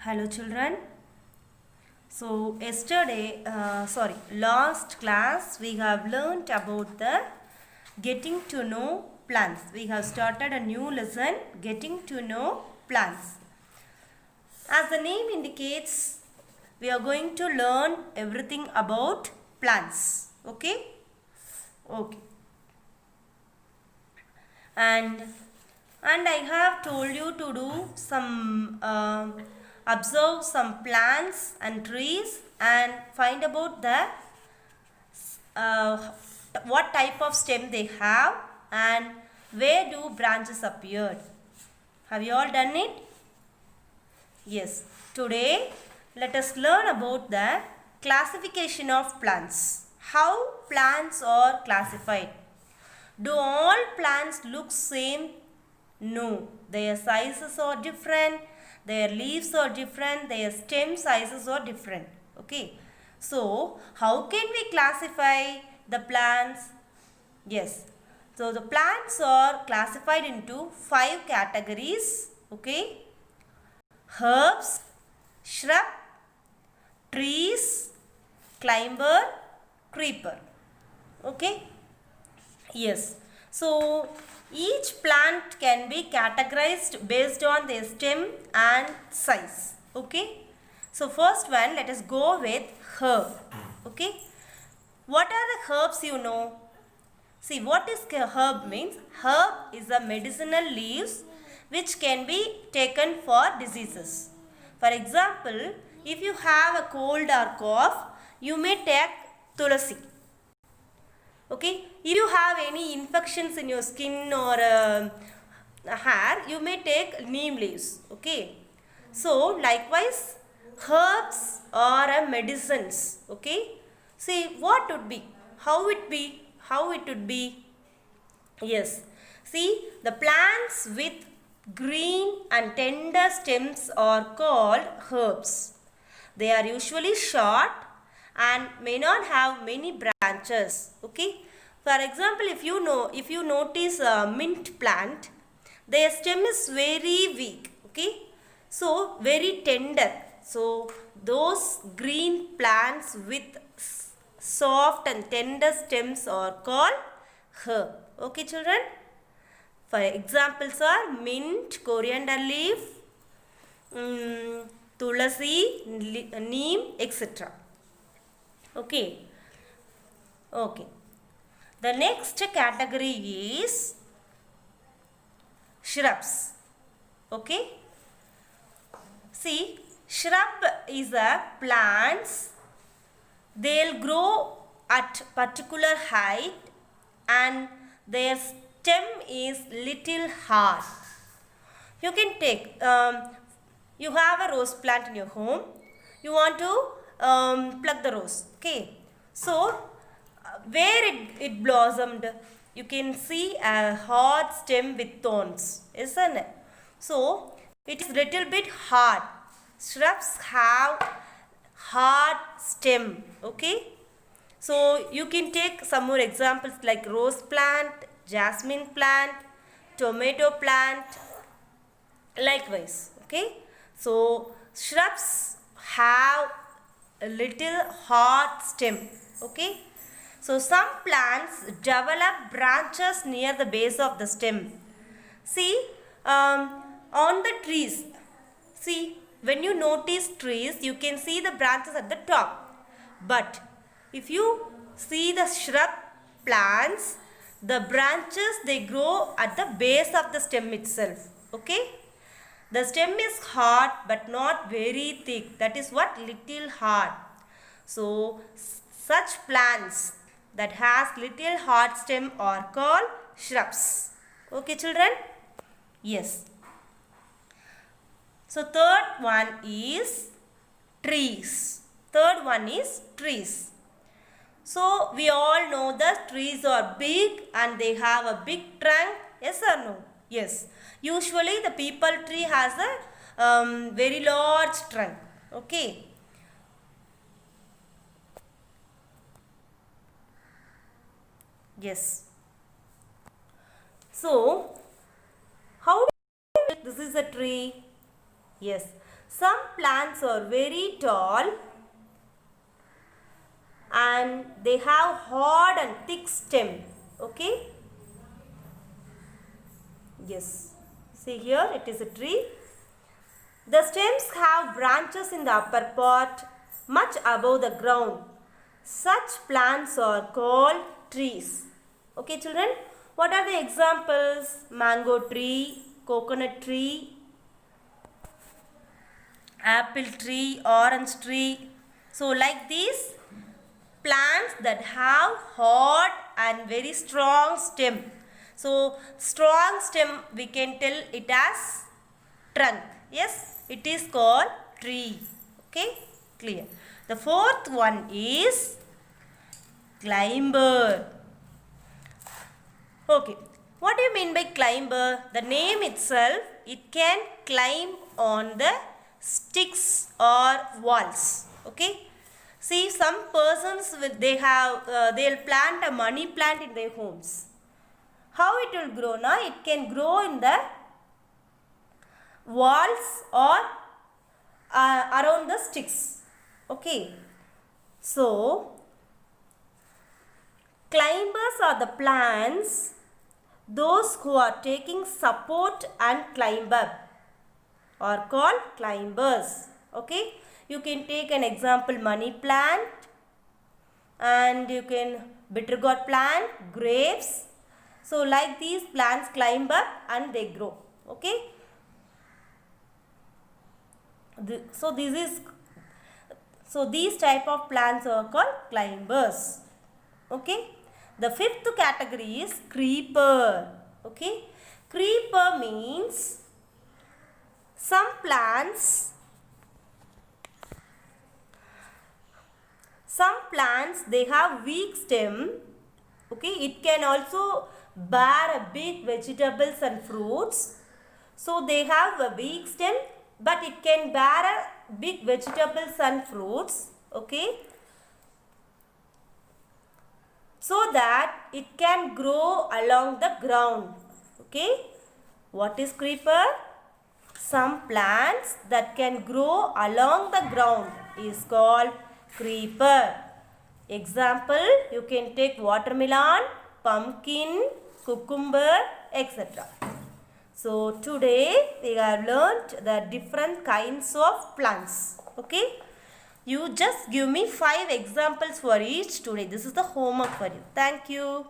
Hello children. Last class we have learnt about the getting to know plants. We have started a new lesson, getting to know plants. As the name indicates, we are going to learn everything about plants. Okay? Okay. And I have told you to do some observe some plants and trees and find about the what type of stem they have and where do branches appeared. Have you all done it? Yes. Today let us learn about the classification of plants. How plants are classified. Do all plants look same? No. Their sizes are different. Their leaves are different. Their stem sizes are different. Okay. So, how can we classify the plants? Yes. So, the plants are classified into 5 categories. Okay. Herbs, shrub, trees, climber, creeper. Okay. Yes. So, each plant can be categorized based on their stem and size. Okay. So, first one, let us go with herb. Okay. What are the herbs you know? See, what is herb means? Herb is a medicinal leaves which can be taken for diseases. For example, if you have a cold or cough, you may take tulasi. Okay, if you have any infections in your skin or hair, you may take neem leaves. Okay, so likewise herbs are medicines. Okay, see what would be, how it would be. Yes, see the plants with green and tender stems are called herbs. They are usually short and may not have many branches. Okay. For example, if you notice a mint plant, their stem is very weak. Okay. So very tender. So those green plants with soft and tender stems are called herb. Okay, children. For examples are mint, coriander leaf, tulasi, neem, etc. Okay. Okay. The next category is shrubs. Okay. See, shrub is a plants. They'll grow at particular height and their stem is little hard. You can take, you have a rose plant in your home. You want to pluck the rose. Okay. So, where it blossomed, you can see a hard stem with thorns, isn't it? So, it is little bit hard. Shrubs have hard stem. Okay. So, you can take some more examples like rose plant, jasmine plant, tomato plant, likewise. Okay. So, shrubs have a little hard stem. Okay. So, some plants develop branches near the base of the stem. See, on the trees, see, when you notice trees, you can see the branches at the top. But if you see the shrub plants, the branches they grow at the base of the stem itself. Okay. The stem is hard but not very thick. That is what little hard. So, such plants that has little hard stem are called shrubs. Okay, children? Yes. So, third one is trees. Third one is trees. So, we all know that trees are big and they have a big trunk. Yes or no? Yes. Usually, the peepal tree has a very large trunk. Okay. Yes. So, how do you this is a tree? Yes. Some plants are very tall and they have hard and thick stem. Okay. Yes. See here, it is a tree. The stems have branches in the upper part, much above the ground. Such plants are called trees. Okay, children. What are the examples? Mango tree, coconut tree, apple tree, orange tree. So, like these plants that have hard and very strong stem. So, strong stem we can tell it as trunk. Yes, it is called tree. Okay, clear. The fourth one is climber. Okay, what do you mean by climber? The name itself, it can climb on the sticks or walls. Okay, see, some persons they'll plant a money plant in their homes. How it will grow? Now it can grow in the walls or around the sticks. Okay, so climbers are the plants, those who are taking support and climb up are called climbers. Okay, you can take an example, money plant, and you can bitter gourd plant, grapes. So like these plants climb up and they grow. Okay. So these type of plants are called climbers. Okay. The fifth category is creeper. Okay. Creeper means some plants they have weak stem. Okay. It can also bear a big vegetables and fruits. So they have a weak stem, but it can bear a big vegetables and fruits. Okay. So that it can grow along the ground. Okay. What is creeper? Some plants that can grow along the ground is called creeper. Example, you can take watermelon, pumpkin, cucumber, etc. So today we have learnt the different kinds of plants. Okay. You just give me 5 examples for each today. This is the homework for you. Thank you.